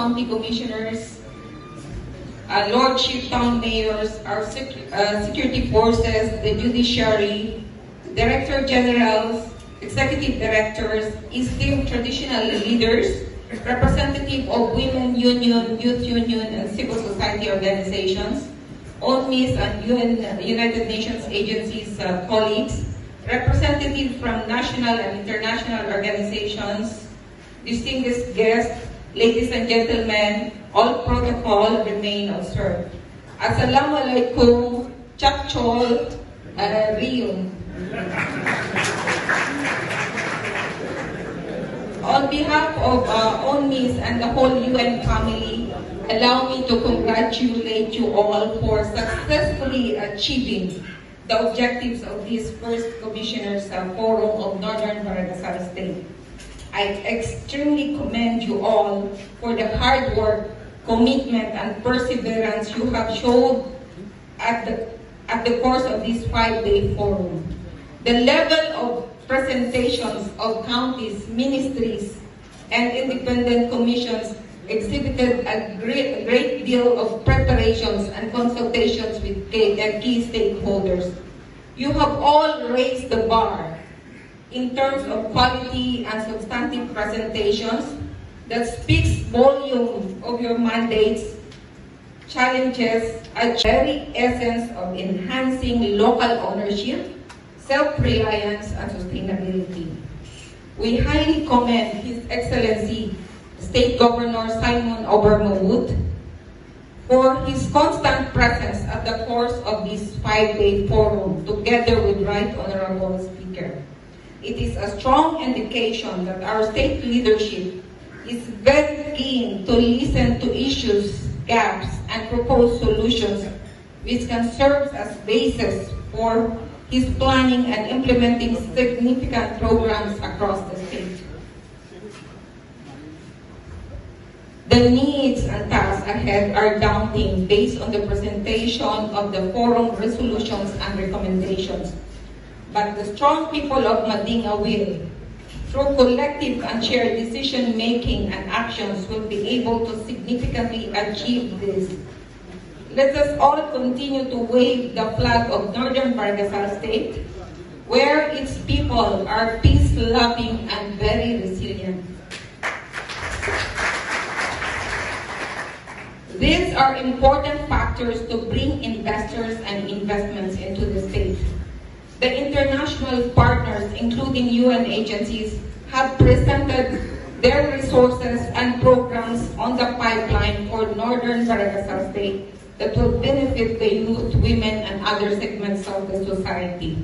county commissioners, lordship town mayors, our security forces, the judiciary, director generals, executive directors, esteemed traditional leaders, representative of women union, youth union, and civil society organizations, ONMIS and United Nations agencies colleagues, representatives from national and international organizations, distinguished guests, ladies and gentlemen, all protocol remain observed. Assalamualaikum, Chakchol, Riyun. On behalf of ONMIS and the whole UN family, allow me to congratulate you all for successfully achieving the objectives of this first Commissioners Forum of Northern Madagascar State. I extremely commend you all for the hard work, commitment, and perseverance you have shown at the course of this 5-day forum. The level of presentations of counties, ministries, and independent commissions exhibited a great deal of preparations and consultations with key stakeholders. You have all raised the bar in terms of quality and substantive presentations that speaks volume of your mandates, challenges at the very essence of enhancing local ownership, self-reliance, and sustainability. We highly commend His Excellency State Governor Simon Obermawut for his constant presence at the course of this 5-day forum, together with Right Honorable Speaker. It is a strong indication that our state leadership is very keen to listen to issues, gaps, and propose solutions which can serve as basis for his planning and implementing significant programs across the state. The needs and tasks ahead are daunting based on the presentation of the forum resolutions and recommendations. But the strong people of Madinga will, through collective and shared decision-making and actions, will be able to significantly achieve this. Let us all continue to wave the flag of Northern Madagascar State, where its people are peace-loving and very resilient. These are important factors to bring investors and investments into the state. The international partners, including UN agencies, have presented their resources and programs on the pipeline for Northern Madagascar State that will benefit the youth, women, and other segments of the society.